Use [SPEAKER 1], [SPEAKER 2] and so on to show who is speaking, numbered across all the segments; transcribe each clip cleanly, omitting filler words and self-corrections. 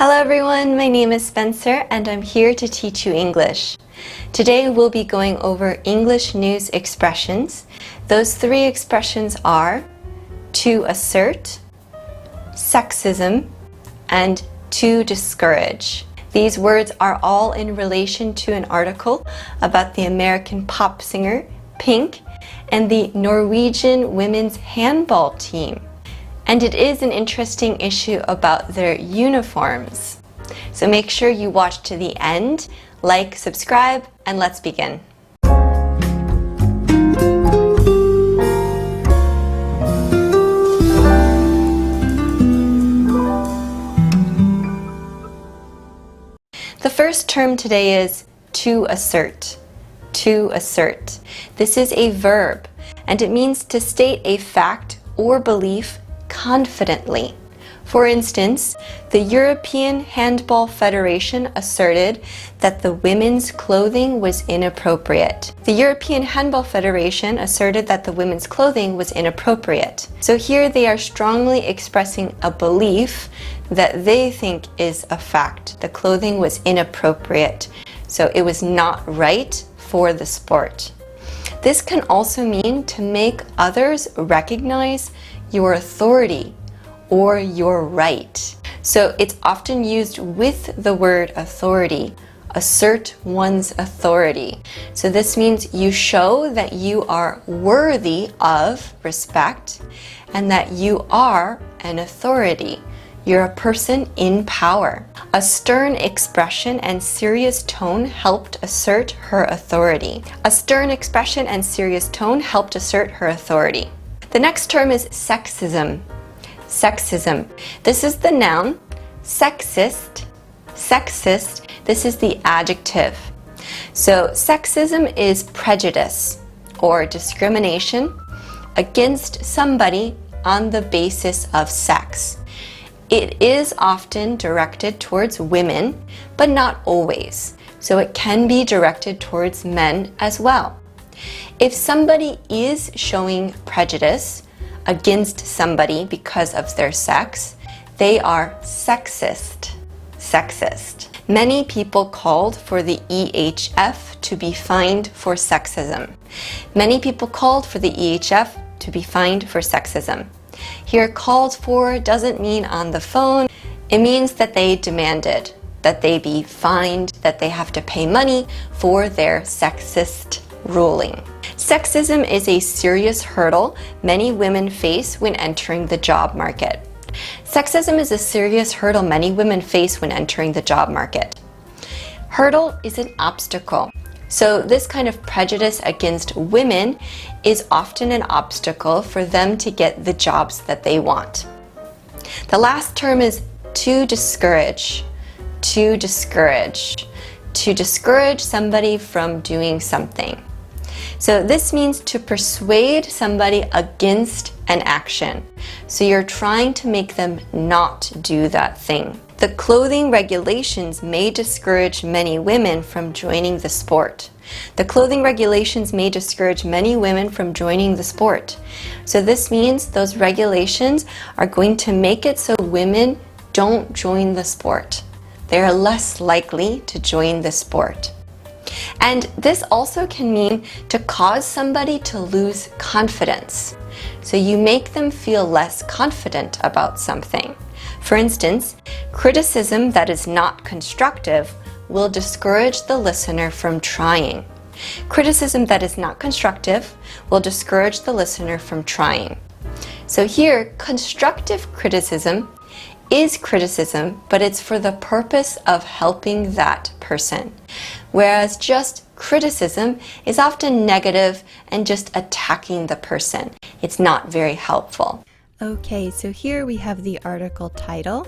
[SPEAKER 1] Hello everyone, my name is Spencer and I'm here to teach you English. Today we'll be going over English news expressions. Those three expressions are to assert, sexism, and to discourage. These words are all in relation to an article about the American pop singer Pink and the Norwegian women's handball team. And it is an interesting issue about their uniforms. So make sure you watch to the end, like, subscribe, and let's begin. The first term today is to assert. To assert. This is a verb, and it means to state a fact or belief confidently. For instance, the European Handball Federation asserted that the women's clothing was inappropriate. The European Handball Federation asserted that the women's clothing was inappropriate. So here they are strongly expressing a belief that they think is a fact. The clothing was inappropriate, so it was not right for the sport. This can also mean to make others recognize your authority or your right. So it's often used with the word authority. Assert one's authority. So this means you show that you are worthy of respect and that you are an authority. You're a person in power. A stern expression and serious tone helped assert her authority. A stern expression and serious tone helped assert her authority. The next term is sexism. Sexism. This is the noun. Sexist. Sexist. This is the adjective. So sexism is prejudice or discrimination against somebody on the basis of sex. It is often directed towards women, but not always. So it can be directed towards men as well. If somebody is showing prejudice against somebody because of their sex, they are sexist. Sexist. Many people called for the EHF to be fined for sexism. Many people called for the EHF to be fined for sexism. Here, called for doesn't mean on the phone. It means that they demanded that they be fined, that they have to pay money for their sexist ruling. Sexism is a serious hurdle many women face when entering the job market. Sexism is a serious hurdle many women face when entering the job market. Hurdle is an obstacle. So this kind of prejudice against women is often an obstacle for them to get the jobs that they want. The last term is to discourage. To discourage. To discourage somebody from doing something. So this means to persuade somebody against an action. So you're trying to make them not do that thing. The clothing regulations may discourage many women from joining the sport. The clothing regulations may discourage many women from joining the sport. So this means those regulations are going to make it so women don't join the sport. They are less likely to join the sport. And this also can mean to cause somebody to lose confidence. So you make them feel less confident about something. For instance, criticism that is not constructive will discourage the listener from trying. Criticism that is not constructive will discourage the listener from trying. So here, constructive criticism is criticism, but it's for the purpose of helping that person. Whereas just criticism is often negative and just attacking the person. It's not very helpful.
[SPEAKER 2] Okay, so here we have the article title.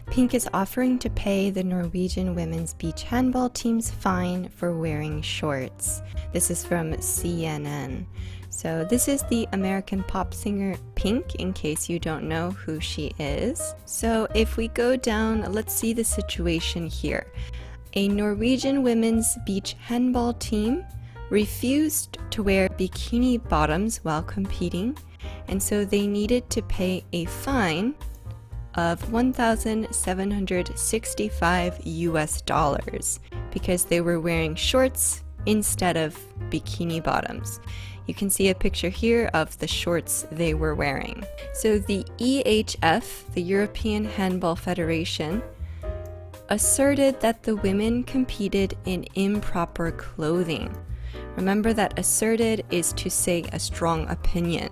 [SPEAKER 2] Pink is offering to pay the Norwegian women's beach handball team's fine for wearing shorts. This is from CNN. So this is the American pop singer Pink, in case you don't know who she is. So if we go down, let's see the situation here. A Norwegian women's beach handball team refused to wear bikini bottoms while competing, and so they needed to pay a fine of 1,765 US dollars because they were wearing shorts instead of bikini bottoms. You can see a picture here of the shorts they were wearing. So the EHF, the European Handball Federation, asserted that the women competed in improper clothing. Remember that asserted is to say a strong opinion.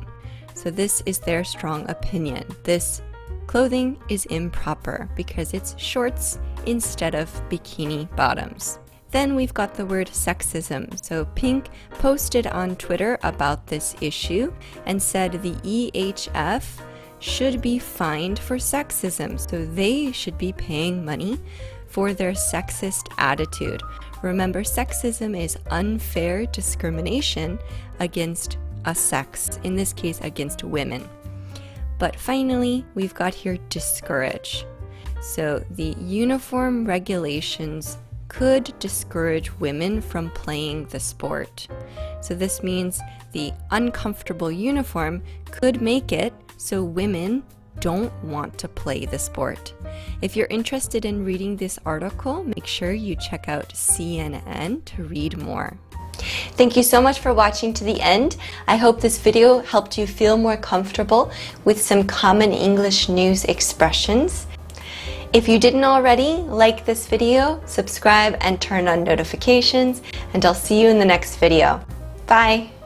[SPEAKER 2] So this is their strong opinion. This clothing is improper because it's shorts instead of bikini bottoms. Then we've got the word sexism. So Pink posted on Twitter about this issue and said the EHF should be fined for sexism. So they should be paying money for their sexist attitude. Remember, sexism is unfair discrimination against a sex, in this case against women. But finally, we've got here discourage. So the uniform regulations could discourage women from playing the sport. So this means the uncomfortable uniform could make it so women don't want to play the sport. If you're interested in reading this article, make sure you check out CNN to read more.
[SPEAKER 1] Thank you so much for watching to the end. I hope this video helped you feel more comfortable with some common English news expressions. If you didn't already, like this video, subscribe, and turn on notifications, and I'll see you in the next video. Bye!